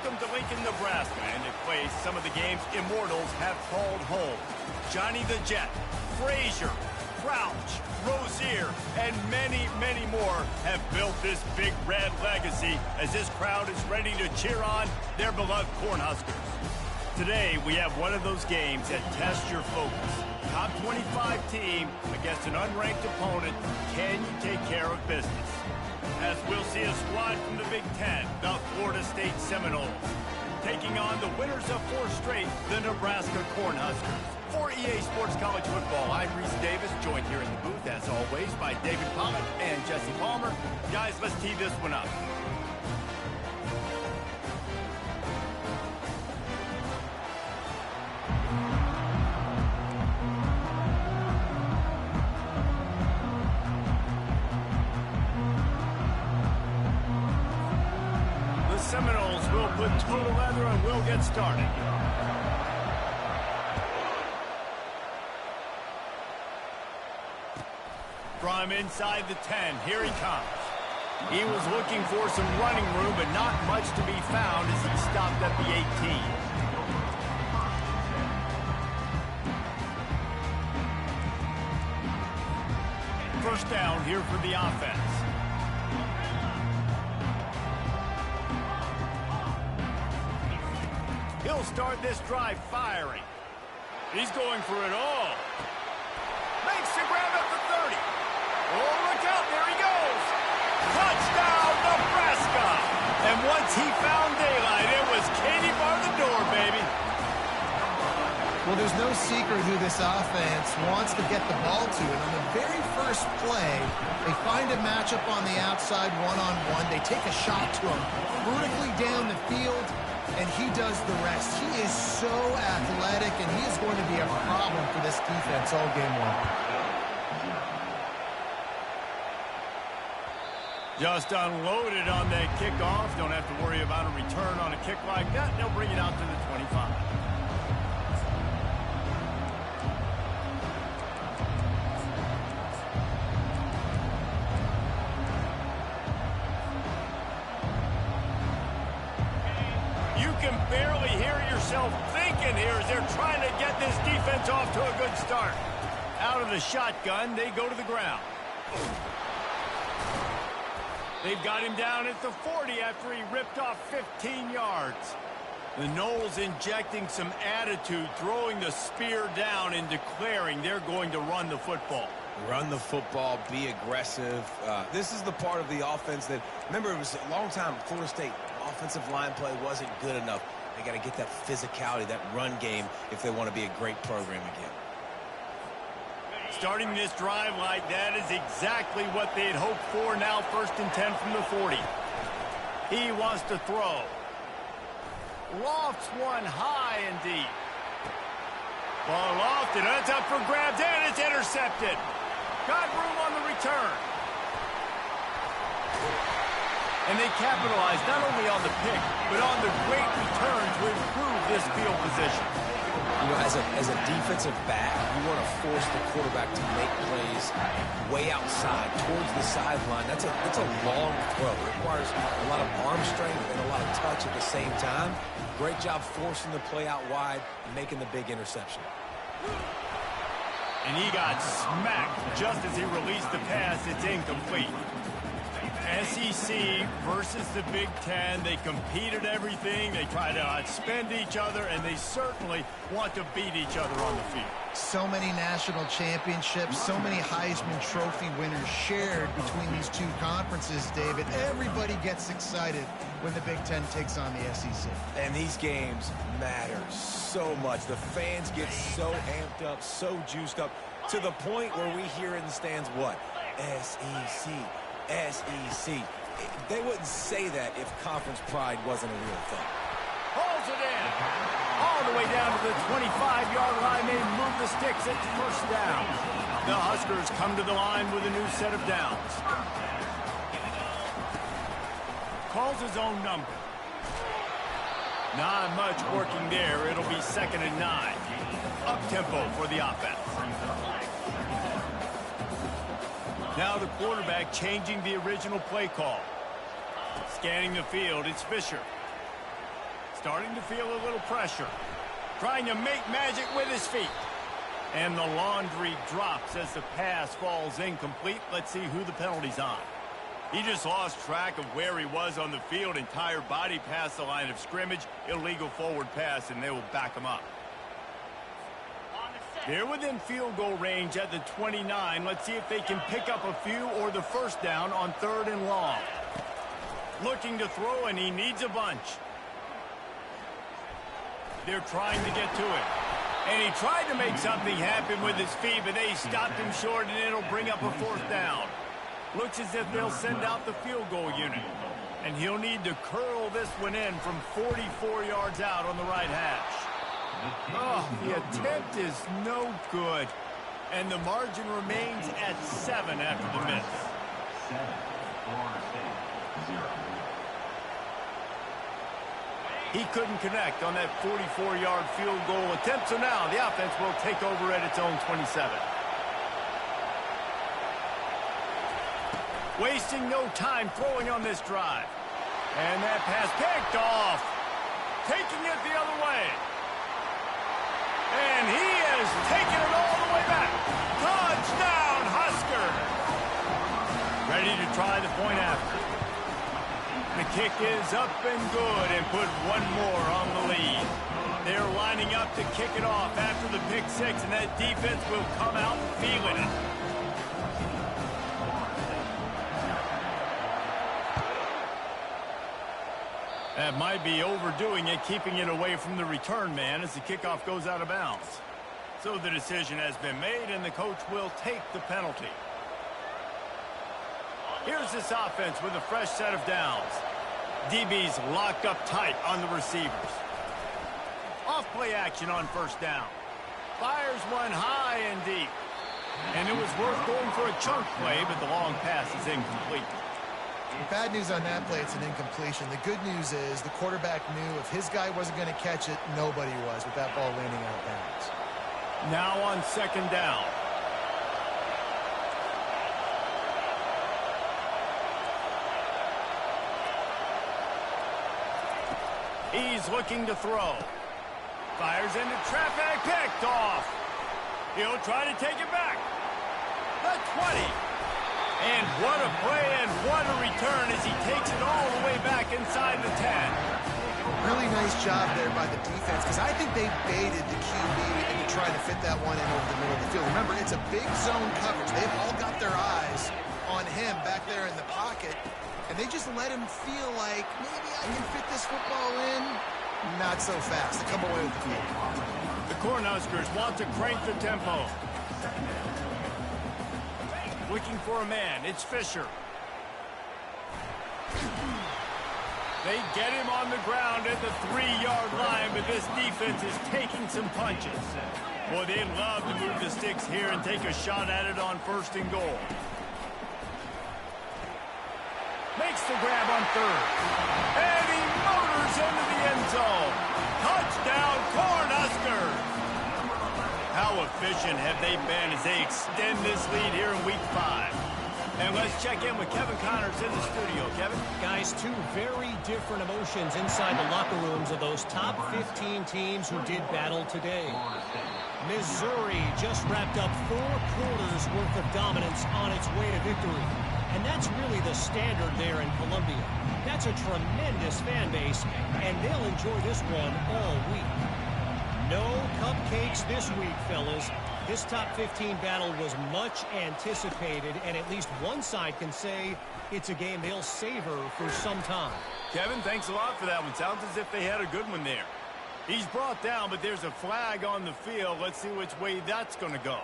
Welcome to Lincoln, Nebraska, and a place some of the game's immortals have called home. Johnny the Jet, Frazier, Crouch, Rozier, and many, many more have built this Big Red legacy as this crowd is ready to cheer on their beloved Cornhuskers. Today, we have one of those games that tests your focus. Top 25 team against an unranked opponent. Can you take care of business? As we'll see a squad from the Big Ten, the Florida State Seminoles, taking on the winners of 4 straight, the Nebraska Cornhuskers. For EA Sports College Football, I'm Reese Davis, joined here in the booth, as always, by David Pollock and Jesse Palmer. Guys, let's tee this one up. Seminoles will put total leather and we'll get started. From inside the 10, here he comes. He was looking for some running room, but not much to be found as he stopped at the 18. First down here for the offense. He'll start this drive firing. He's going for it all. Makes the grab at the 30. Oh, look out, there he goes. Touchdown, Nebraska. And once he found daylight, it was Katie bar the door, baby. Well, there's no secret who this offense wants to get the ball to. And on the very first play, they find a matchup on the outside one-on-one. They take a shot to him vertically down the field, and he does the rest. He is so athletic, and he is going to be a problem for this defense all game long. Just unloaded on that kickoff. Don't have to worry about a return on a kick like that. They'll bring it out to the 25. Barely hear yourself thinking here as they're trying to get this defense off to a good start. Out of the shotgun, they go to the ground. They've got him down at the 40 after he ripped off 15 yards. The Noles injecting some attitude, throwing the spear down and declaring they're going to run the football. Run the football, be aggressive. This is the part of the offense that, remember, it was a long time Florida State offensive line play wasn't good enough. They got to get that physicality, that run game, if they want to be a great program again. Starting this drive like that is exactly what they'd hoped for. Now 1st and 10 from the 40. He wants to throw. Lofts one high and deep. Ball lofted. That's up for grabs, and it's intercepted. Got room on the return. And they capitalized not only on the pick, but on the great return to improve this field position. You know, as a defensive back, you want to force the quarterback to make plays way outside, towards the sideline. That's a long throw. It requires a lot of arm strength and a lot of touch at the same time. Great job forcing the play out wide and making the big interception. And he got smacked just as he released the pass. It's incomplete. SEC versus the Big Ten. They compete at everything. They try to outspend each other, and they certainly want to beat each other on the field. So many national championships, so many Heisman Trophy winners shared between these two conferences, David. Everybody gets excited when the Big Ten takes on the SEC. And these games matter so much. The fans get so amped up, so juiced up, to the point where we hear in the stands what? SEC. SEC. They wouldn't say that if conference pride wasn't a real thing. Holds it in. All the way down to the 25-yard line. They move the sticks. It's 1st down. The Huskers come to the line with a new set of downs. Calls his own number. Not much working there. It'll be 2nd and 9. Up-tempo for the offense. Now the quarterback changing the original play call. Scanning the field, it's Fisher. Starting to feel a little pressure. Trying to make magic with his feet. And the laundry drops as the pass falls incomplete. Let's see who the penalty's on. He just lost track of where he was on the field. Entire body past the line of scrimmage. Illegal forward pass, and they will back him up. They're within field goal range at the 29. Let's see if they can pick up a few or the first down on 3rd and long. Looking to throw, and he needs a bunch. They're trying to get to it. And he tried to make something happen with his feet, but they stopped him short, and it'll bring up a 4th down. Looks as if they'll send out the field goal unit. And he'll need to curl this one in from 44 yards out on the right hash. Oh, the attempt is no good. And the margin remains at 7 after the miss. 7, Florida State, 0. He couldn't connect on that 44-yard field goal attempt, so now the offense will take over at its own 27. Wasting no time throwing on this drive. And that pass picked off. Taking it the other way. And he is taking it all the way back. Touchdown, Husker. Ready to try the point after. The kick is up and good and put one more on the lead. They're lining up to kick it off after the pick six, and that defense will come out feeling it. That might be overdoing it, keeping it away from the return man as the kickoff goes out of bounds. So the decision has been made, and the coach will take the penalty. Here's this offense with a fresh set of downs. DB's locked up tight on the receivers. Off-play action on 1st down. Fires one high and deep. And it was worth going for a chunk play, but the long pass is incomplete. Bad news on that play, it's an incompletion. The good news is the quarterback knew if his guy wasn't going to catch it, nobody was with that ball landing out of bounds. Now on 2nd down. He's looking to throw. Fires into traffic, picked off. He'll try to take it back. The 20. And what a play and what a return as he takes it all the way back inside the 10. Really nice job there by the defense, because I think they baited the QB into trying to fit that one in over the middle of the field. Remember, it's a big zone coverage. They've all got their eyes on him back there in the pocket, and they just let him feel like, maybe I can fit this football in. Not so fast. They come away with the field. The Cornhuskers want to crank the tempo. Looking for a man. It's Fisher. They get him on the ground at the 3-yard line, but this defense is taking some punches. Boy, they'd love to move the sticks here and take a shot at it on 1st and goal. Makes the grab on 3rd. And he motors into the end zone. Touchdown, Cornhuskers! How efficient have they been as they extend this lead here in Week 5? And let's check in with Kevin Connors in the studio. Kevin? Guys, two very different emotions inside the locker rooms of those top 15 teams who did battle today. Missouri just wrapped up 4 quarters worth of dominance on its way to victory. And that's really the standard there in Columbia. That's a tremendous fan base, and they'll enjoy this one all week. No cupcakes this week, fellas. This top 15 battle was much anticipated, and at least one side can say it's a game they'll savor for some time. Kevin, thanks a lot for that one. Sounds as if they had a good one there. He's brought down, but there's a flag on the field. Let's see which way that's going to go.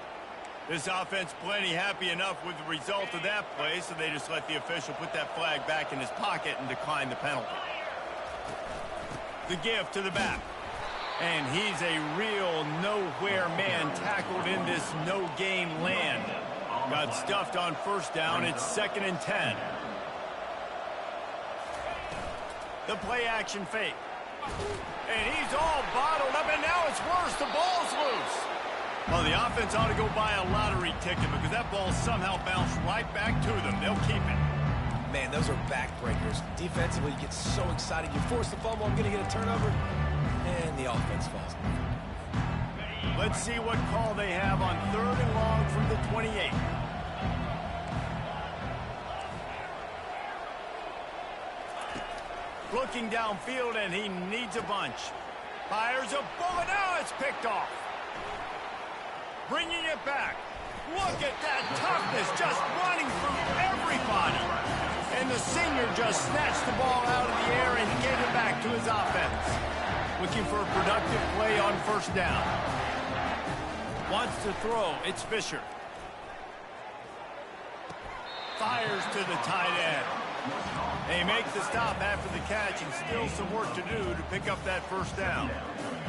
This offense plenty happy enough with the result of that play, so they just let the official put that flag back in his pocket and decline the penalty. The give to the back. And he's a real nowhere man tackled in this no-gain land. Got stuffed on 1st down. It's 2nd and 10. The play action fake. And he's all bottled up, and now it's worse. The ball's loose. Well, the offense ought to go buy a lottery ticket because that ball somehow bounced right back to them. They'll keep it. Man, those are backbreakers. Defensively, you get so excited. You force the fumble, I'm going to get a turnover, and the offense falls. Let's see what call they have on 3rd and long from the 28. Looking downfield, and he needs a bunch. Fires a bullet. Now it's picked off. Bringing it back. Look at that toughness, just running through everybody. And the senior just snatched the ball out of the air and gave it back to his offense. Looking for a productive play on 1st down. Wants to throw. It's Fisher. Fires to the tight end. They make the stop after the catch, and still some work to do to pick up that 1st down.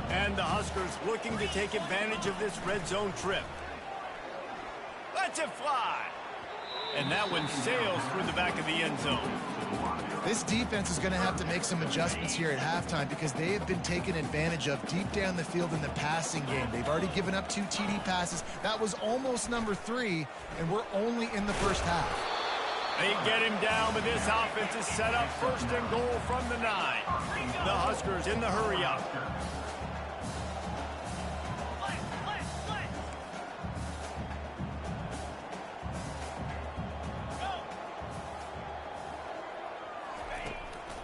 And the Huskers looking to take advantage of this red zone trip. Lets it fly. And that one sails through the back of the end zone. This defense is going to have to make some adjustments here at halftime because they have been taken advantage of deep down the field in the passing game. They've already given up 2 TD passes. That was almost number 3, and we're only in the first half. They get him down, but this offense is set up 1st and goal from the 9. The Huskers in the hurry-up.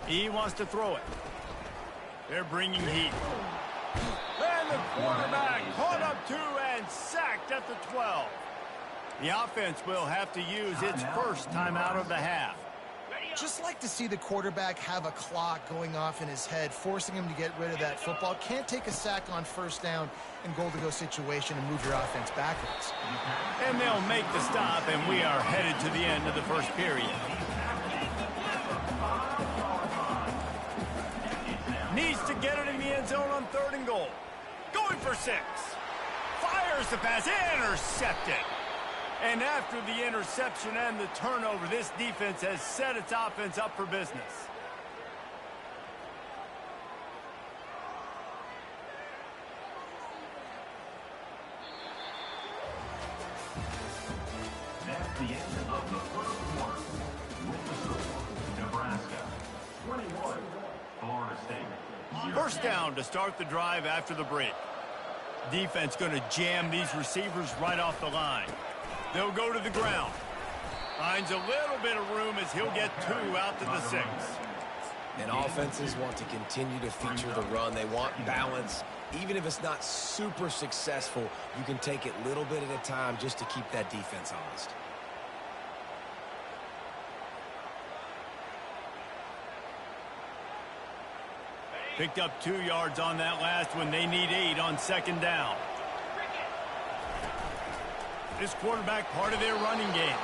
He wants to throw it. They're bringing heat. And the quarterback caught up 2 and sacked at the 12. The offense will have to use its first timeout of the half. Just like to see the quarterback have a clock going off in his head, forcing him to get rid of that football. Can't take a sack on 1st down and goal-to-go situation and move your offense backwards. And they'll make the stop, and we are headed to the end of the 1st period. Needs to get it in the end zone on 3rd and goal. Going for 6. Fires the pass. Intercepted. And after the interception and the turnover, this defense has set its offense up for business. That's the end of the 1st quarter. With the score, Nebraska 21, Florida State 0. 1st down to start the drive after the break. Defense going to jam these receivers right off the line. They'll go to the ground. Finds a little bit of room as he'll get 2 out to the 6. And offenses want to continue to feature the run. They want balance. Even if it's not super successful, you can take it little bit at a time just to keep that defense honest. Picked up 2 yards on that last one. They need 8 on 2nd down. This quarterback part of their running game.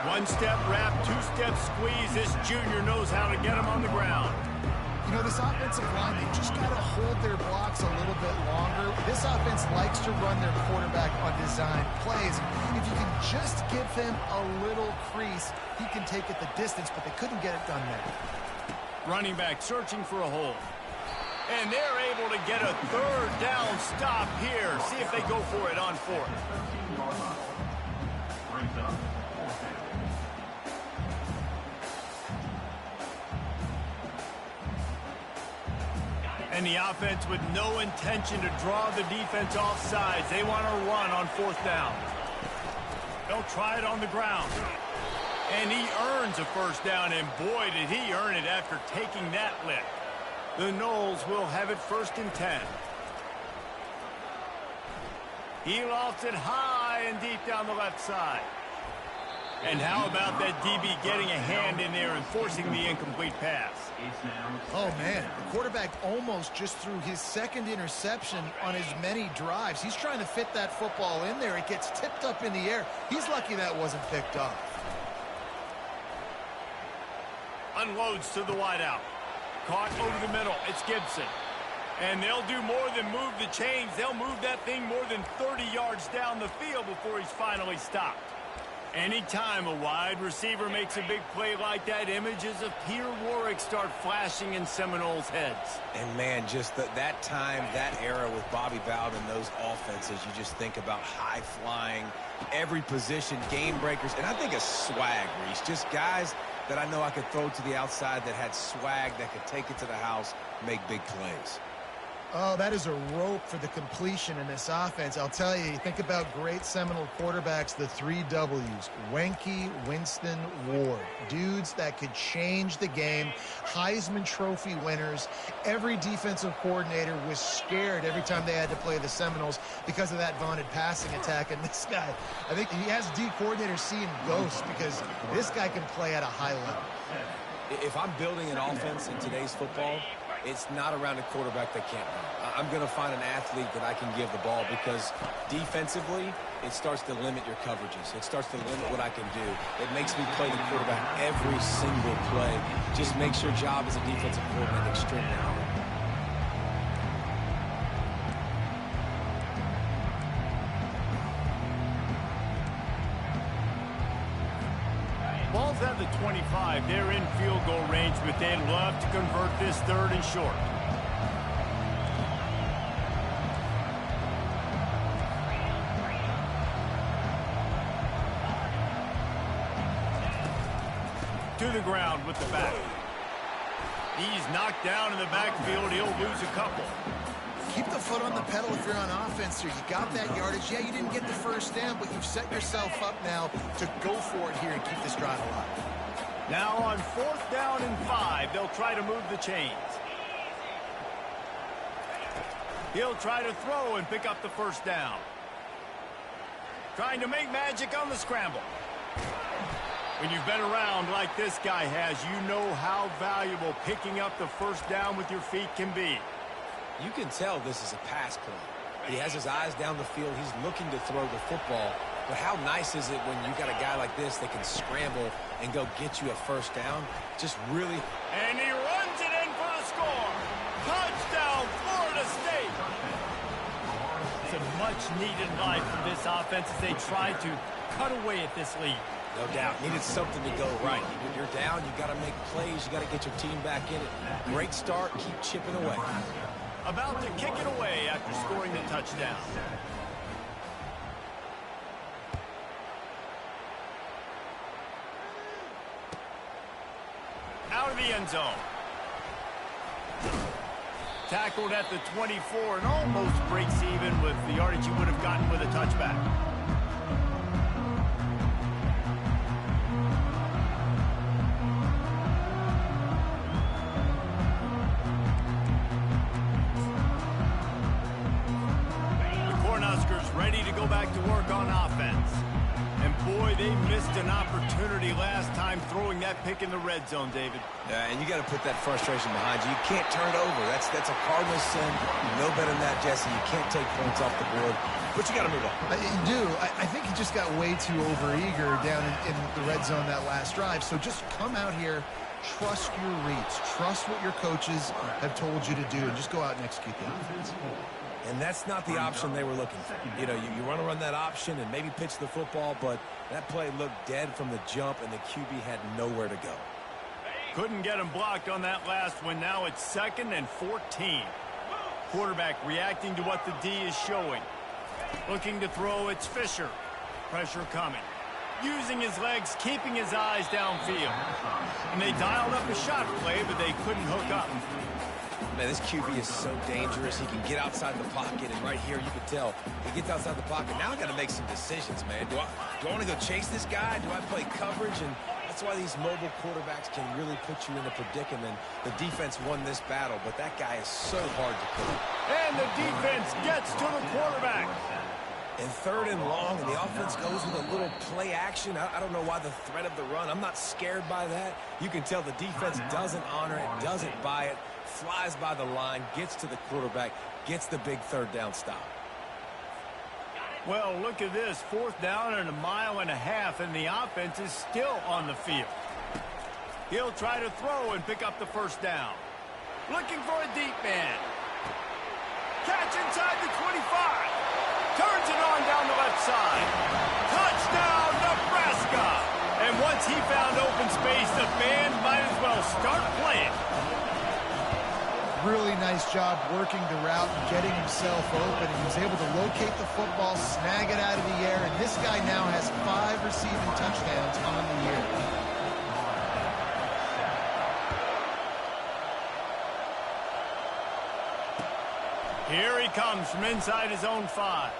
1-step wrap, 2-step squeeze. This junior knows how to get him on the ground. You know, this offensive line, they just got to hold their blocks a little bit longer. This offense likes to run their quarterback on design plays. If you can just give him a little crease, he can take it the distance, but they couldn't get it done there. Running back searching for a hole. And they're able to get a 3rd down stop here. See if they go for it on 4th. And the offense with no intention to draw the defense off sides. They want to run on 4th down. They'll try it on the ground. And he earns a 1st down, and boy, did he earn it after taking that lick. The Noles will have it 1st and 10. He lofts it high and deep down the left side. And how about that DB getting a hand in there and forcing the incomplete pass? Oh, man. The quarterback almost just threw his 2nd interception on as many drives. He's trying to fit that football in there. It gets tipped up in the air. He's lucky that wasn't picked off. Unloads to the wideout. Caught over the middle. It's Gibson. And they'll do more than move the chains. They'll move that thing more than 30 yards down the field before he's finally stopped. Anytime a wide receiver makes a big play like that, images of Peter Warrick start flashing in Seminoles' heads. And, man, just that time, that era with Bobby Bowden, those offenses, you just think about high-flying, every position, game breakers, and I think a swag, Reese. Just guys that I know I could throw to the outside, that had swag, that could take it to the house, make big plays. Oh, that is a rope for the completion in this offense. I'll tell you, you think about great Seminole quarterbacks, the 3 W's, Wenke, Winston, Ward. Dudes that could change the game, Heisman Trophy winners. Every defensive coordinator was scared every time they had to play the Seminoles because of that vaunted passing attack. And this guy, I think he has D coordinators seeing ghosts because this guy can play at a high level. If I'm building an offense in today's football, it's not around a quarterback that can't run. I'm going to find an athlete that I can give the ball because defensively, it starts to limit your coverages. It starts to limit what I can do. It makes me play the quarterback every single play. Just makes your job as a defensive coordinator extremely hard. Ball's at the 25. They're in field goal range, but they'd love to convert this 3rd and short. To the ground with the back. He's knocked down in the backfield. He'll lose a couple. Keep the foot on the pedal if you're on offense here. You got that yardage. Yeah, you didn't get the first down, but you've set yourself up now to go for it here and keep this drive alive. Now on 4th down and 5, they'll try to move the chains. He'll try to throw and pick up the 1st down. Trying to make magic on the scramble. When you've been around like this guy has, you know how valuable picking up the 1st down with your feet can be. You can tell this is a pass play. He has his eyes down the field. He's looking to throw the football. But how nice is it when you got a guy like this that can scramble and go get you a 1st down? Just really... And he runs it in for the score. Touchdown, Florida State. It's a much-needed life for this offense as they try to cut away at this lead. No doubt. Needed something to go right. When you're down, you got to make plays. You got to get your team back in it. Great start. Keep chipping away. About to kick it away after scoring the touchdown. Out of the end zone. Tackled at the 24 and almost breaks even with the yardage you would have gotten with a touchback. Ready to go back to work on offense. And boy, they missed an opportunity last time throwing that pick in the red zone, David. Yeah, and you got to put that frustration behind you. You can't turn it over. That's a Cardinal sin. You know better than that, Jesse. You can't take points off the board, but you got to move on. You do. I think he just got way too overeager down in the red zone that last drive. So just come out here, trust your reads, trust what your coaches have told you to do, and just go out and execute the offense. And that's not the option they were looking for. You know, you want to run that option and maybe pitch the football, but that play looked dead from the jump, and the QB had nowhere to go. Couldn't get him blocked on that last one. Now it's 2nd and 14. Quarterback reacting to what the D is showing. Looking to throw, it's Fisher. Pressure coming. Using his legs, keeping his eyes downfield. And they dialed up a shot play, but they couldn't hook up. Man, this QB is so dangerous. He can get outside the pocket, and right here you can tell he gets outside the pocket. Now I got to make some decisions, man. Do I want to go chase this guy? Do I play coverage? And that's why these mobile quarterbacks can really put you in a predicament. The defense won this battle, but that guy is so hard to kill. And the defense gets to the quarterback. And 3rd and long, and the offense goes with a little play action. I don't know why the threat of the run. I'm not scared by that. You can tell the defense doesn't honor it, doesn't buy it, flies by the line, gets to the quarterback, gets the big 3rd down stop. Well, look at this. 4th down and 1.5 miles, and the offense is still on the field. He'll try to throw and pick up the 1st down. Looking for a deep man. Catch inside the 25. Turns it on down the left side. Touchdown, Nebraska! And once he found open space, the band might as well start playing. Really nice job working the route and getting himself open. He was able to locate the football, snag it out of the air, and this guy now has 5 receiving touchdowns on the year. Here he comes from inside his own 5.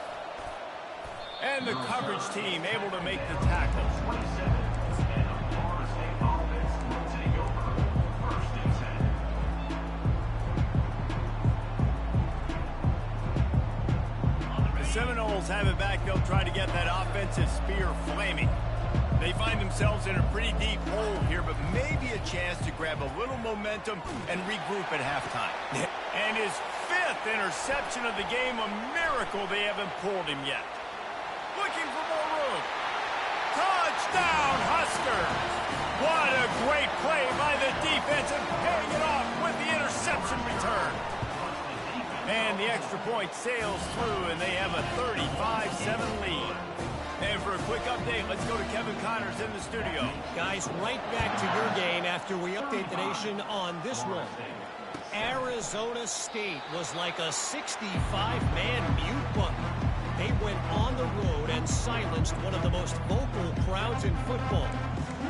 And the coverage team able to make the tackle. 27. And the Florida State offense will take over. 1st and 10. The Seminoles have it back. They'll try to get that offensive spear flaming. They find themselves in a pretty deep hole here, but maybe a chance to grab a little momentum and regroup at halftime. And his 5th interception of the game, a miracle they haven't pulled him yet. Looking for more room. Touchdown, Huskers! What a great play by the defense and paying it off with the interception return. And the extra point sails through, and they have a 35-7 lead. And for a quick update, let's go to Kevin Connors in the studio. Guys, right back to your game after we update the nation on this one. Arizona State was like a 65-man mute button. They went on the road and silenced one of the most vocal crowds in football.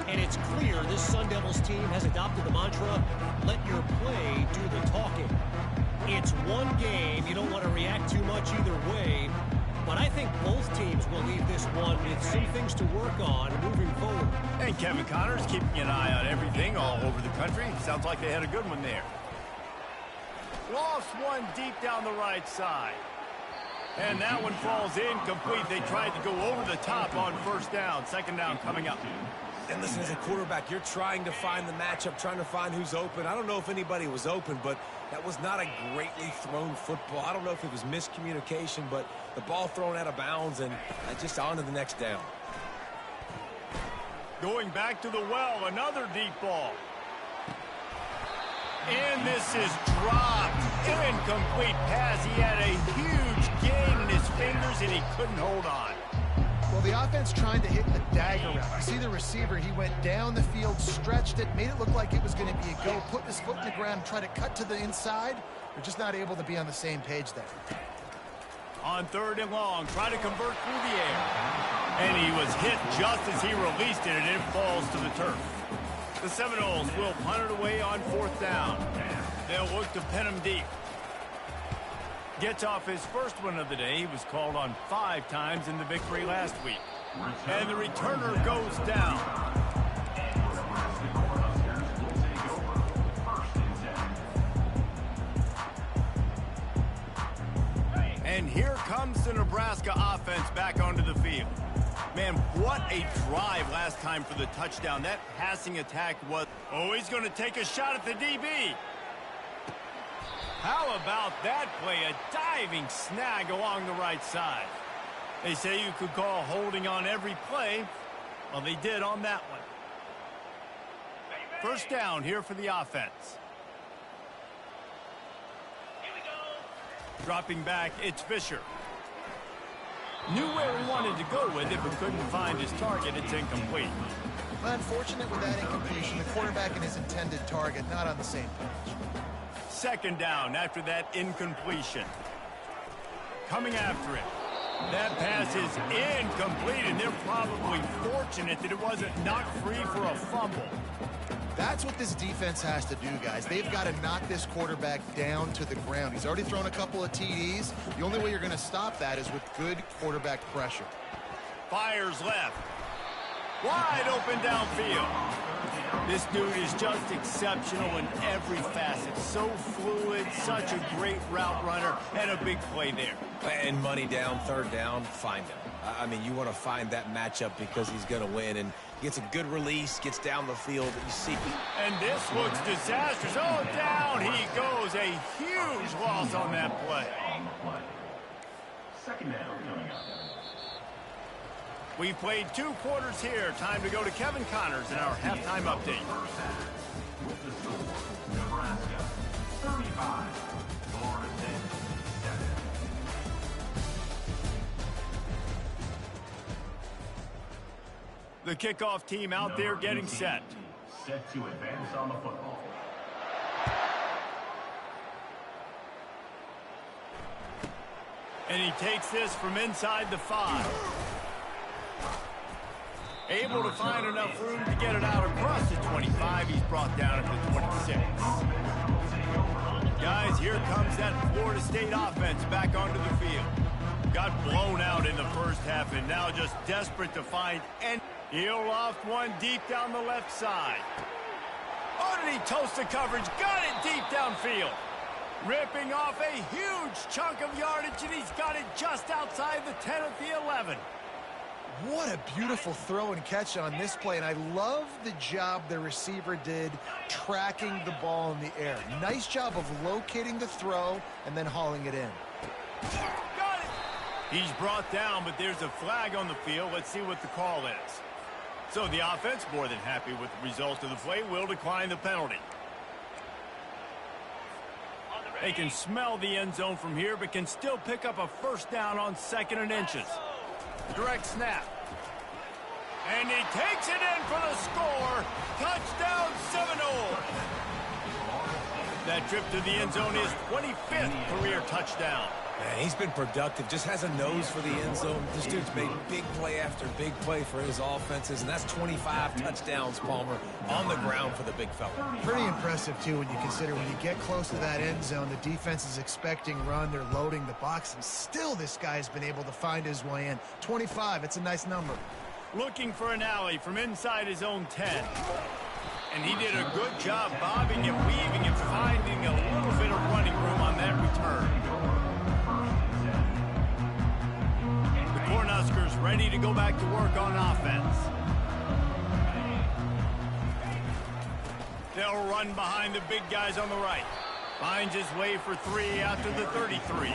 And it's clear this Sun Devils team has adopted the mantra, let your play do the talking. It's one game. You don't want to react too much either way. But I think both teams will leave this one with some things to work on moving forward. And Kevin Connors keeping an eye on everything all over the country. Sounds like they had a good one there. Lost one deep down the right side. And that one falls incomplete. They tried to go over the top on 1st down. 2nd down coming up. And listen, as a quarterback, you're trying to find the matchup, trying to find who's open. I don't know if anybody was open, but that was not a greatly thrown football. I don't know if it was miscommunication, but the ball thrown out of bounds and just on to the next down. Going back to the well, another deep ball. And this is dropped. Incomplete pass. He had a huge gain in his fingers, and he couldn't hold on. Well, the offense trying to hit the dagger route. You see the receiver, he went down the field, stretched it, made it look like it was going to be a go, put his foot in the ground, try to cut to the inside. They're just not able to be on the same page there. On 3rd and long, try to convert through the air. And he was hit just as he released it, and it falls to the turf. The Seminoles will punt it away on 4th down. They'll look to pin him deep. Gets off his first one of the day. He was called on 5 times in the victory last week. And the returner goes down. And here comes the Nebraska offense back onto the field. Man, what a drive last time for the touchdown. That passing attack was... Oh, he's going to take a shot at the DB. How about that play? A diving snag along the right side. They say you could call holding on every play. Well, they did on that one. 1st down here for the offense. Dropping back, it's Fisher. Knew where he wanted to go with it, but couldn't find his target. It's incomplete. Well, unfortunate with that incompletion. The quarterback and his intended target not on the same page. 2nd down after that incompletion. Coming after it. That pass is incomplete, and they're probably fortunate that it wasn't knocked free for a fumble. That's what this defense has to do, guys. They've got to knock this quarterback down to the ground. He's already thrown a couple of TDs. The only way you're going to stop that is with good quarterback pressure. Fires left. Wide open downfield. This dude is just exceptional in every facet. So fluid, such a great route runner, and a big play there. And money down, 3rd down, find him. I mean, you want to find that matchup because he's going to win, and gets a good release, gets down the field. You see. And this looks disastrous. Oh, down he goes. A huge loss on that play. 2nd down coming up. We've played 2 quarters here. Time to go to Kevin Connors in our halftime update. With the score, Nebraska 35, Florida State 7. The kickoff team out there getting set. Set to advance on the football. And he takes this from inside the 5. Able to find enough room to get it out across the 25. He's brought down at the 26. Guys, here comes that Florida State offense back onto the field. Got blown out in the first half and now just desperate to find and he'll loft one deep down the left side. Oh, did he toast the coverage? Got it deep downfield. Ripping off a huge chunk of yardage, and he's got it just outside the 10 of the 11. What a beautiful throw and catch on this play, and I love the job the receiver did tracking the ball in the air. Nice job of locating the throw and then hauling it in. Got it! He's brought down, but there's a flag on the field. Let's see what the call is. So the offense, more than happy with the result of the play, will decline the penalty. They can smell the end zone from here, but can still pick up a first down on 2nd and inches. Direct snap. And he takes it in for the score. Touchdown Seminoles. That trip to the end zone is 25th career touchdown. Man, he's been productive, just has a nose for the end zone. This dude's made big play after big play for his offenses, and that's 25 touchdowns, Palmer, on the ground for the big fella. Pretty impressive, too, when you consider when you get close to that end zone, the defense is expecting run, they're loading the box, and still this guy's been able to find his way in. 25, it's a nice number. Looking for an alley from inside his own 10. And he did a good job bobbing and weaving and finding a little bit of running room on that return. Cornhuskers ready to go back to work on offense. They'll run behind the big guys on the right. Finds his way for 3 after the 33.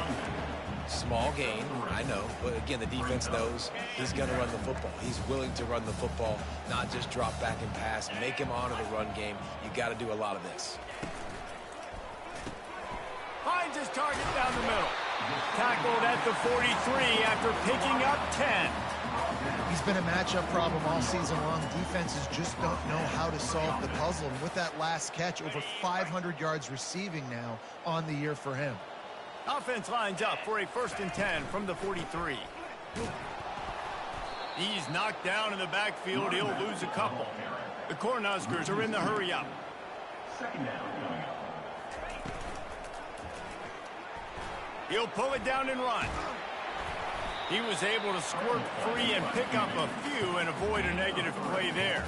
Small gain, I know, but again, the defense knows he's going to run the football. He's willing to run the football, not just drop back and pass, make him honor the run game. You got to do a lot of this. Finds his target down the middle. Tackled at the 43 after picking up 10. He's been a matchup problem all season long. Defenses just don't know how to solve the puzzle. And with that last catch, over 500 yards receiving now on the year for him. Offense lines up for a 1st and 10 from the 43. He's knocked down in the backfield. He'll lose a couple. The Cornhuskers are in the hurry up. 2nd down. He'll pull it down and run. He was able to squirt free and pick up a few and avoid a negative play there.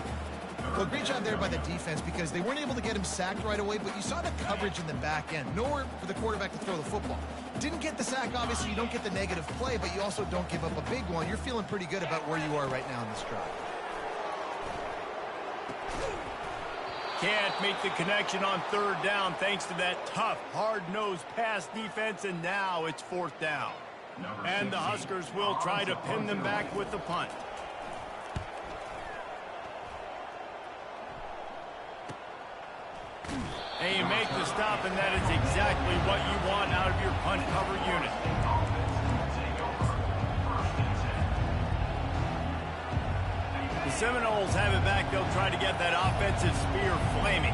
Well, great job there by the defense because they weren't able to get him sacked right away, but you saw the coverage in the back end. Nowhere for the quarterback to throw the football. Didn't get the sack, obviously. You don't get the negative play, but you also don't give up a big one. You're feeling pretty good about where you are right now in this drive. Can't make the connection on 3rd down thanks to that tough, hard-nosed pass defense, and now it's 4th down. And the Huskers will try to pin them back with the punt. They make the stop, and that is exactly what you want out of your punt cover unit. The Seminoles have it back. They'll try to get that offensive spear flaming.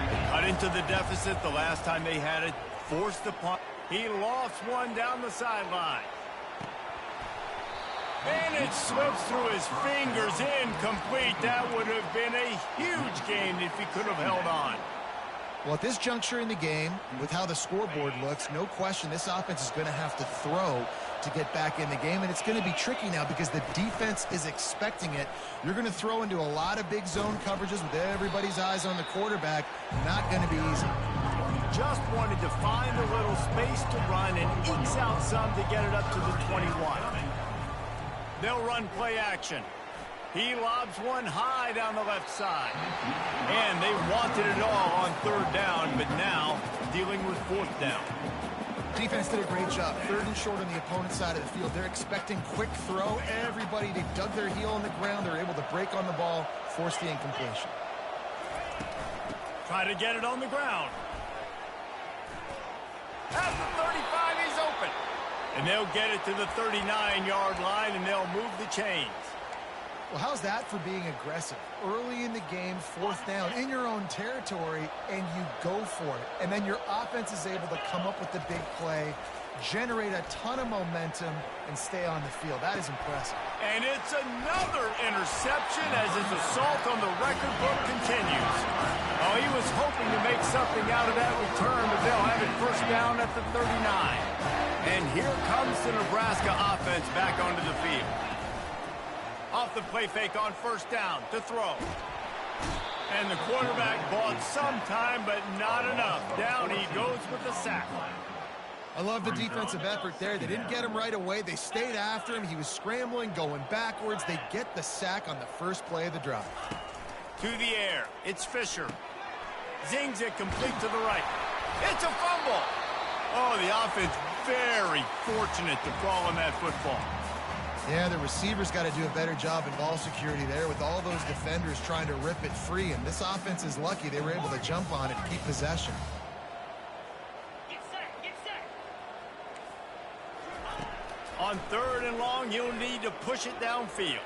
They cut into the deficit the last time they had it. Forced the punt. He lofts one down the sideline. And it slips through his fingers, incomplete. That would have been a huge gain if he could have held on. Well, at this juncture in the game, with how the scoreboard looks, no question this offense is going to have to throw to get back in the game, and it's going to be tricky now because the defense is expecting it. You're going to throw into a lot of big zone coverages with everybody's eyes on the quarterback. Not going to be easy. Just wanted to find a little space to run and ekes out some to get it up to the 21. They'll run play action. He lobs one high down the left side. And they wanted it all on 3rd down, but now dealing with 4th down. Defense did a great job. 3rd and short on the opponent's side of the field. They're expecting quick throw. Everybody, they dug their heel on the ground. They're able to break on the ball, force the incompletion. Try to get it on the ground. At the 35, he's open. And they'll get it to the 39-yard line, and they'll move the chains. Well, how's that for being aggressive? Early in the game, 4th down, in your own territory, and you go for it. And then your offense is able to come up with the big play generate a ton of momentum, and stay on the field. That is impressive. And it's another interception as his assault on the record book continues. Oh, he was hoping to make something out of that return, but they'll have it first down at the 39. And here comes the Nebraska offense back onto the field. Off the play fake on first down to throw. And the quarterback bought some time, but not enough. Down he goes with the sack. I love the defensive effort there. They didn't get him right away. They stayed after him. He was scrambling, going backwards. They get the sack on the first play of the drive. To the air. It's Fisher. Zings it complete to the right. It's a fumble. Oh, the offense very fortunate to fall on that football. Yeah, the receivers got to do a better job in ball security there with all those defenders trying to rip it free. And this offense is lucky they were able to jump on it and keep possession. On third and long, you'll need to push it downfield.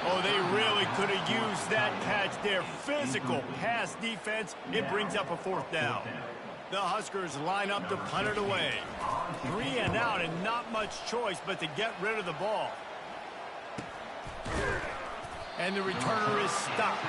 Oh, they really could have used that catch there. Physical pass defense. It brings up a fourth down. The Huskers line up to punt it away. 3 and out and not much choice but to get rid of the ball. And the returner is stopped.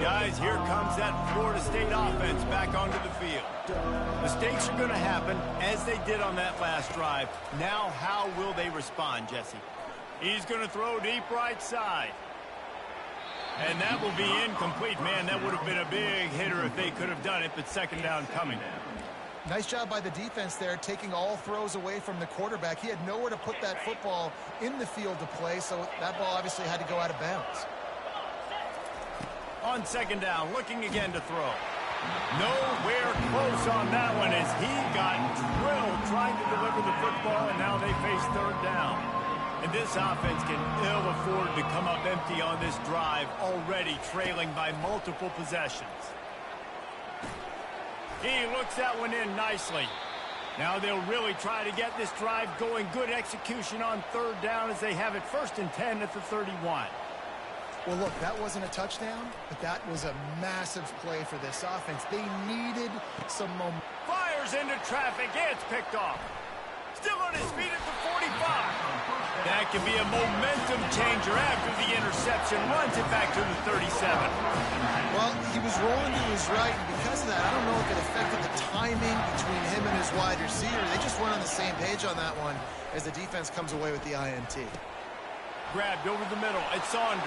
Guys, here comes that Florida State offense back onto the field. Mistakes are going to happen, as they did on that last drive. Now, how will they respond, Jesse? He's going to throw deep right side. And that will be incomplete. Man, that would have been a big hitter if they could have done it, but second down coming. Nice job by the defense there, taking all throws away from the quarterback. He had nowhere to put that football in the field to play, so that ball obviously had to go out of bounds. On second down, looking again to throw. Nowhere close on that one as he got drilled trying to deliver the football, and now they face third down. And this offense can ill afford to come up empty on this drive, already trailing by multiple possessions. He looks that one in nicely. Now they'll really try to get this drive going. Good execution on third down as they have it first and 10 at the 31. Well, look, that wasn't a touchdown, but that was a massive play for this offense. They needed some momentum. Fires into traffic. It's picked off. Still on his feet at the 45. That could be a momentum changer after the interception. Runs it back to the 37. Well, he was rolling to his right, and because of that, I don't know if it affected the timing between him and his wide receiver. They just weren't on the same page on that one as the defense comes away with the INT. Grabbed over the middle. It's Saunders.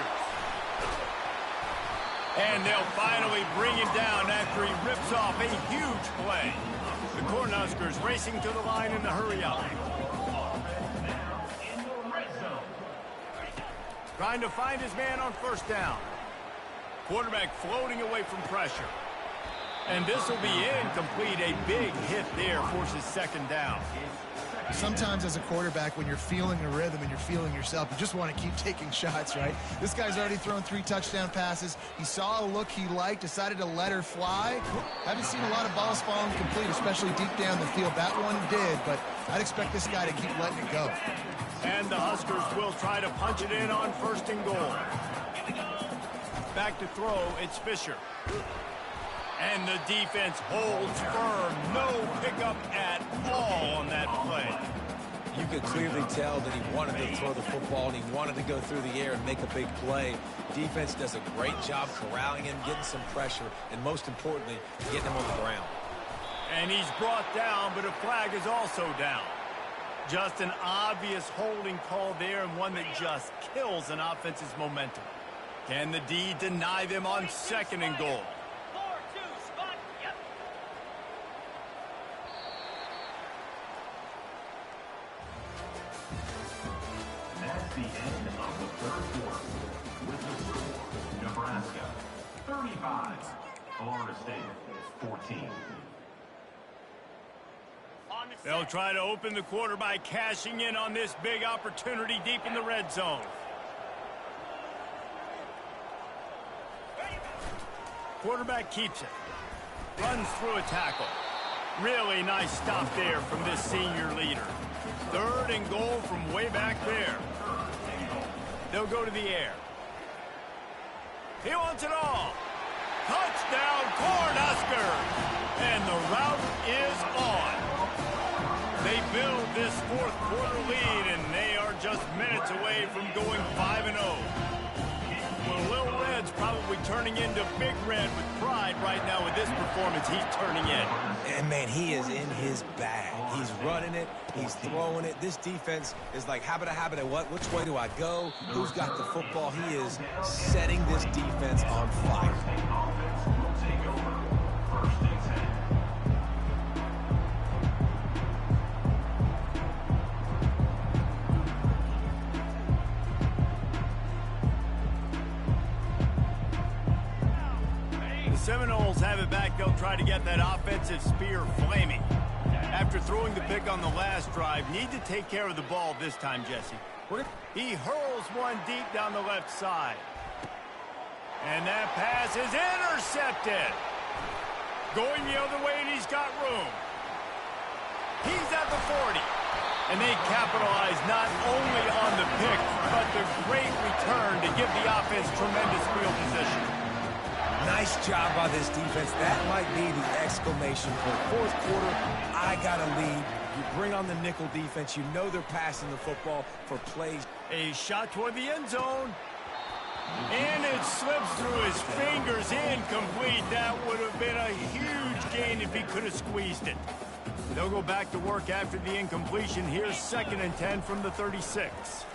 And they'll finally bring him down after he rips off a huge play. The Cornhuskers racing to the line in the hurry-up. Trying to find his man on first down. Quarterback floating away from pressure. And this will be incomplete. A big hit there forces second down. Sometimes as a quarterback, when you're feeling the rhythm and you're feeling yourself, you just want to keep taking shots, right? This guy's already thrown 3 touchdown passes. He saw a look he liked, decided to let her fly. Haven't seen a lot of balls falling complete, especially deep down the field. That one did, but I'd expect this guy to keep letting it go. And the Huskers will try to punch it in on first and goal. Back to throw, it's Fisher. And the defense holds firm. No pickup at all on that play. You could clearly tell that he wanted to throw the football and he wanted to go through the air and make a big play. Defense does a great job corralling him, getting some pressure, and most importantly, getting him on the ground. And he's brought down, but a flag is also down. Just an obvious holding call there, and one that just kills an offense's momentum. Can the D deny them on second and goal? That's the end of the third quarter. With the score, Nebraska 35, Florida State 14. They'll try to open the quarter by cashing in on this big opportunity deep in the red zone. Quarterback keeps it. Runs through a tackle. Really nice stop there from this senior leader. Third and goal from way back there. They'll go to the air. He wants it all. Touchdown, Cornhuskers! And the route is on. They build this fourth quarter lead, and they are just minutes away from going 5-0. Well, Lil Red's probably turning into Big Red with pride right now with this performance he's turning in. And, man, he is in his bag. He's running it. He's throwing it. This defense is like, habita, what? Which way do I go? Who's got the football? He is setting this defense on fire. Seminoles have it back. They'll try to get that offensive spear flaming. After throwing the pick on the last drive, need to take care of the ball this time, Jesse. He hurls one deep down the left side. And that pass is intercepted. Going the other way, and he's got room. He's at the 40. And they capitalize not only on the pick, but the great return to give the offense tremendous field position. Nice job by this defense. That might be the exclamation point. Fourth quarter, I got a lead. You bring on the nickel defense. You know they're passing the football for plays. A shot toward the end zone. And it slips through his fingers, incomplete. That would have been a huge gain if he could have squeezed it. They'll go back to work after the incompletion. Here's 2nd and 10 from the 36.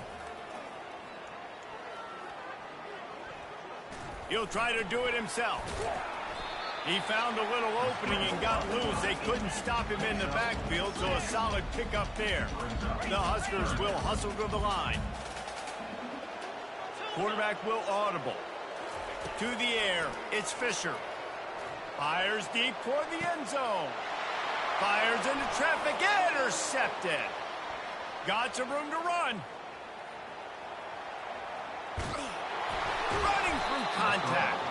He'll try to do it himself. He found a little opening and got loose. They couldn't stop him in the backfield, so a solid pickup there. The Huskers will hustle to the line. Quarterback will audible. To the air, it's Fisher. Fires deep toward the end zone. Fires into traffic, intercepted. Got some room to run. Running through contact.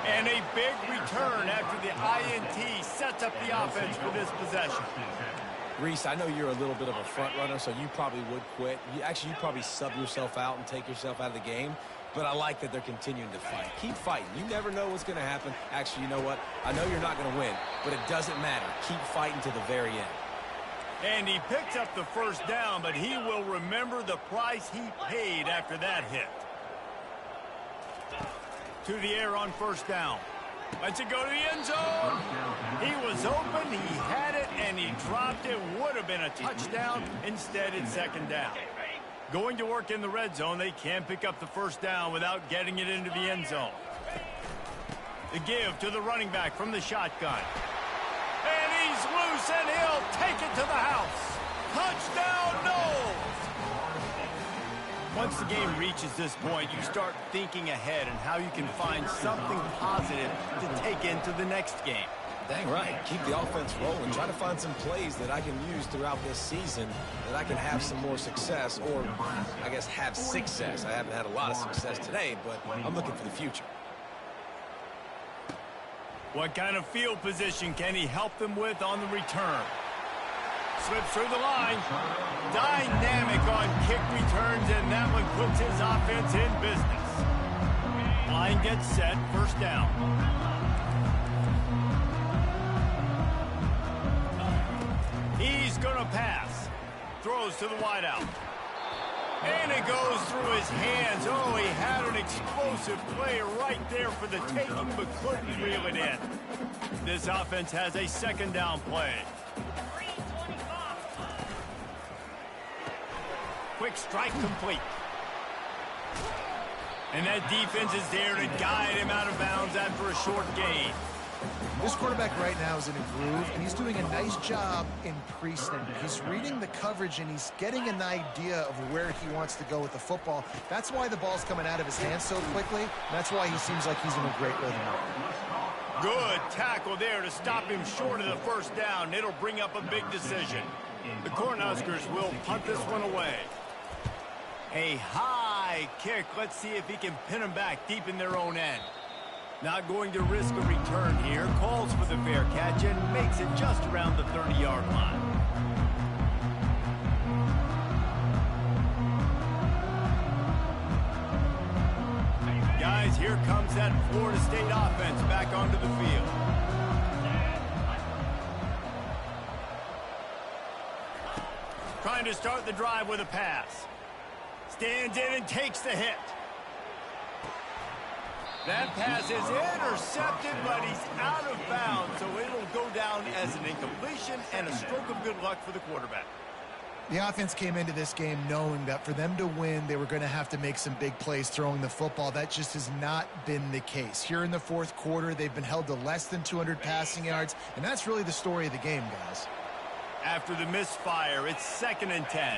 And a big return after the INT sets up the offense for this possession. Reese, I know you're a little bit of a front runner, so you probably would quit. You'd probably sub yourself out and take yourself out of the game. But I like that they're continuing to fight. Keep fighting. You never know what's going to happen. Actually, you know what? I know you're not going to win, but it doesn't matter. Keep fighting to the very end. And he picks up the first down, but he will remember the price he paid after that hit. To the air on first down. Lets it go to the end zone. He was open, he had it, and he dropped it. Would have been a touchdown. Instead, it's 2nd down. Going to work in the red zone, they can't pick up the first down without getting it into the end zone. The give to the running back from the shotgun. And he's loose, and he'll take it to the house. Touchdown, Noles! Once the game reaches this point, you start thinking ahead and how you can find something positive to take into the next game. Dang right. Keep the offense rolling. Try to find some plays that I can use throughout this season that I can have some more success, or I guess have success. I haven't had a lot of success today, but I'm looking for the future. What kind of field position can he help them with on the return? Slips through the line. Dynamic on kick returns, and that one puts his offense in business. Line gets set, first down. He's going to pass. Throws to the wideout. And it goes through his hands. Oh, he had an explosive play right there for the taking, but couldn't reel it in. This offense has a 2nd down play. Quick strike complete. And that defense is there to guide him out of bounds after a short gain. This quarterback right now is in a groove, and he's doing a nice job in pre-snap. He's reading the coverage, and he's getting an idea of where he wants to go with the football. That's why the ball's coming out of his hands so quickly. That's why he seems like he's in a great rhythm. Good tackle there to stop him short of the first down. It'll bring up a big decision. The Cornhuskers will punt this one away. A high kick. Let's see if he can pin them back deep in their own end. Not going to risk a return here. Calls for the fair catch and makes it just around the 30-yard line. here comes that Florida State offense back onto the field. Trying to start the drive with a pass. Stands in and takes the hit. That pass is intercepted, but he's out of bounds, so it'll go down as an incompletion and a stroke of good luck for the quarterback. The offense came into this game knowing that for them to win, they were going to have to make some big plays throwing the football. That just has not been the case. Here in the fourth quarter, they've been held to less than 200 passing yards, and that's really the story of the game, guys. After the misfire, it's 2nd and 10.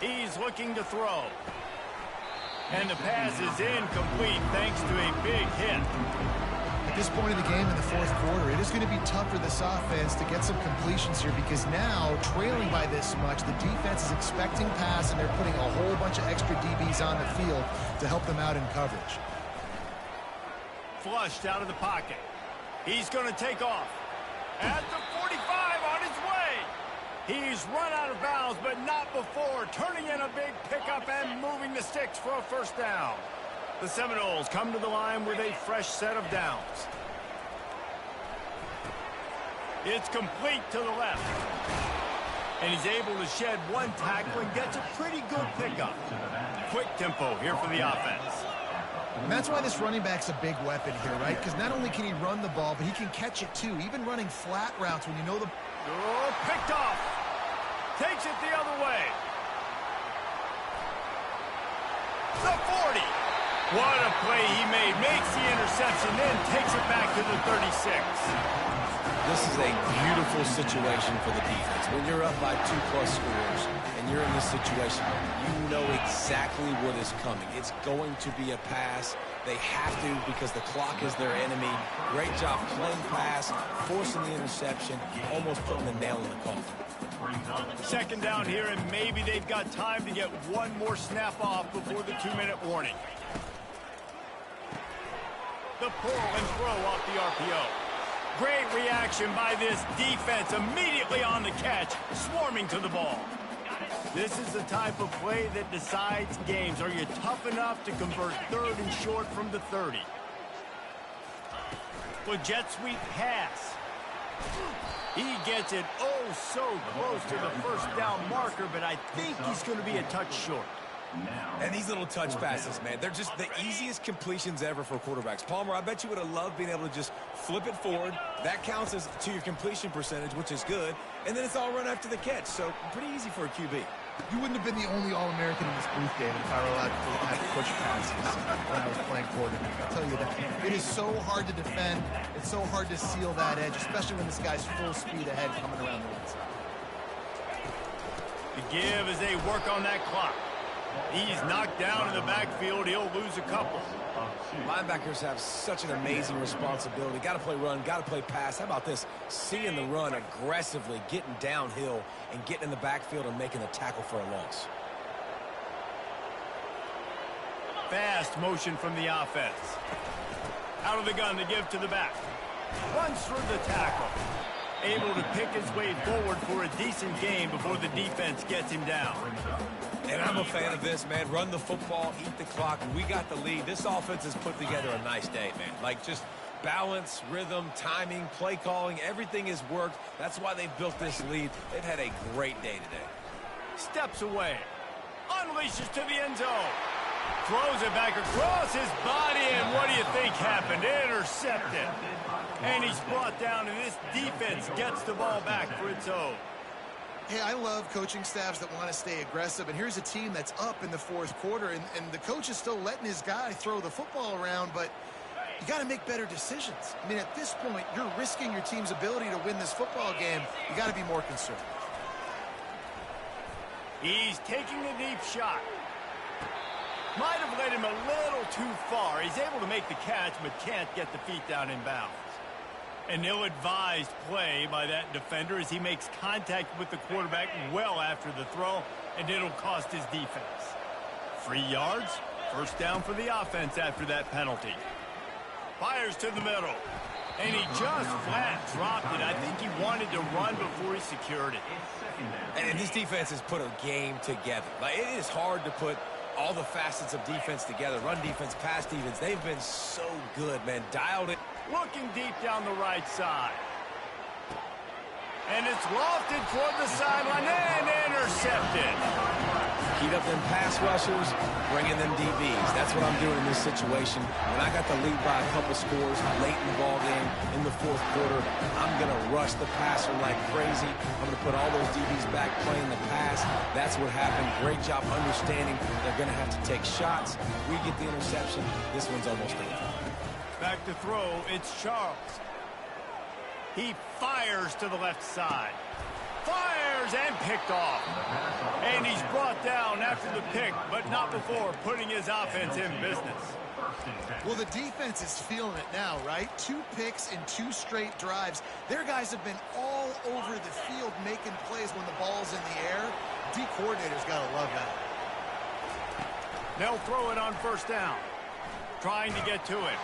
He's looking to throw. And the pass is incomplete thanks to a big hit. At this point in the game in the fourth quarter, it is going to be tough for this offense to get some completions here because now, trailing by this much, the defense is expecting pass and they're putting a whole bunch of extra DBs on the field to help them out in coverage. Flushed out of the pocket. He's going to take off. At the 45 on his way. He's run out of bounds, but not before turning in a big pickup and moving the sticks for a first down. The Seminoles come to the line with a fresh set of downs. It's complete to the left. And he's able to shed one tackle and gets a pretty good pickup. Quick tempo here for the offense. And that's why this running back's a big weapon here, right? Because not only can he run the ball, but he can catch it too. Even running flat routes when you know the... Oh, picked off. Takes it the other way. The 40. What a play he made. Makes the interception, then takes it back to the 36. This is a beautiful situation for the defense. When you're up by 2+ scores and you're in this situation, you know exactly what is coming. It's going to be a pass. They have to because the clock is their enemy. Great job playing pass, forcing the interception, almost putting the nail in the coffin. 2nd down here, and maybe they've got time to get one more snap off before the 2-minute warning. The pull and throw off the RPO. Great reaction by this defense, immediately on the catch, swarming to the ball. This is the type of play that decides games. Are you tough enough to convert 3rd and short from the 30? With jet sweep pass. He gets it so close to the first down marker, but I think he's going to be a touch short. And these little touch passes, man, they're just the easiest completions ever for quarterbacks. Palmer, I bet you would have loved being able to just flip it forward. That counts as to your completion percentage, which is good. And then it's all run after the catch, so pretty easy for a QB. You wouldn't have been the only All-American in this booth, David, if I were allowed to have push passes when I was playing quarterback. I'll tell you that. It is so hard to defend. It's so hard to seal that edge, especially when this guy's full speed ahead coming around the inside. The give as they work on that clock. He's knocked down in the backfield. He'll lose a couple. Linebackers have such an amazing responsibility. Got to play run, got to play pass. How about this? Seeing the run aggressively, getting downhill, and getting in the backfield and making a tackle for a loss. Fast motion from the offense. Out of the gun to give to the back. Runs through the tackle. Able to pick his way forward for a decent game before the defense gets him down. And I'm a fan of this, man. Run the football, eat the clock. We got the lead. This offense has put together a nice day, man. Like, just balance, rhythm, timing, play calling, everything has worked. That's why they've built this lead. They've had a great day today. Steps away. Unleashes to the end zone. Throws it back across his body, and what do you think happened? Intercepted. And he's brought down, and this defense gets the ball back for its own. Hey, I love coaching staffs that want to stay aggressive, and here's a team that's up in the fourth quarter, and the coach is still letting his guy throw the football around, but you got to make better decisions. I mean, at this point, you're risking your team's ability to win this football game. You got to be more conservative. He's taking a deep shot. Might have led him a little too far. He's able to make the catch, but can't get the feet down in bounds. An ill-advised play by that defender as he makes contact with the quarterback well after the throw, and it'll cost his defense. 3 yards, first down for the offense after that penalty. Fires to the middle, and he just flat dropped it. I think he wanted to run before he secured it. And this defense has put a game together. Like, it is hard to put all the facets of defense together. Run defense, pass defense. They've been so good, man. Dialed it. Looking deep down the right side. And it's lofted toward the sideline and intercepted. Heat up them pass rushers, bringing them DBs. That's what I'm doing in this situation. When I got the lead by a couple scores late in the ball game in the fourth quarter, I'm going to rush the passer like crazy. I'm going to put all those DBs back playing the pass. That's what happened. Great job understanding they're going to have to take shots. We get the interception. This one's almost over. Back to throw, it's Charles. He fires to the left side. Fires and picked off. And he's brought down after the pick, but not before putting his offense in business. Well, the defense is feeling it now, right? 2 picks in 2 straight drives. Their guys have been all over the field making plays when the ball's in the air. D coordinator's got to love that. They'll throw it on first down. Trying to get to it.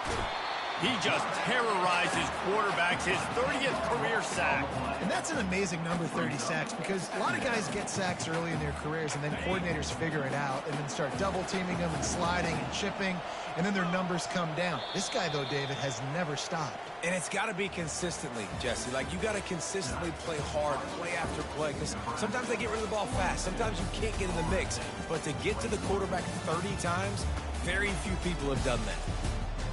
He just terrorizes quarterbacks, his 30th career sack. And that's an amazing number, 30 sacks, because a lot of guys get sacks early in their careers, and then coordinators figure it out and then start double-teaming them and sliding and chipping, and then their numbers come down. This guy, though, David, has never stopped. And it's got to be consistently, Jesse. Like, you got to consistently play hard, play after play, because sometimes they get rid of the ball fast. Sometimes you can't get in the mix. But to get to the quarterback 30 times, very few people have done that.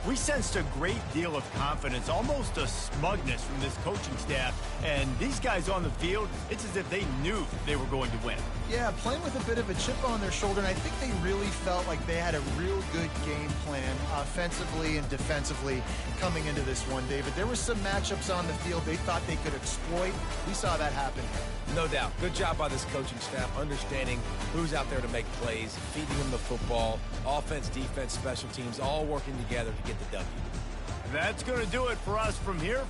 We sensed a great deal of confidence, almost a smugness from this coaching staff. And these guys on the field, it's as if they knew they were going to win. Yeah, playing with a bit of a chip on their shoulder, and I think they really felt like they had a real good game plan offensively and defensively coming into this one, David. There were some matchups on the field they thought they could exploit. We saw that happen. No doubt. Good job by this coaching staff, understanding who's out there to make plays, feeding them the football, offense, defense, special teams, all working together to get the W. That's going to do it for us from here.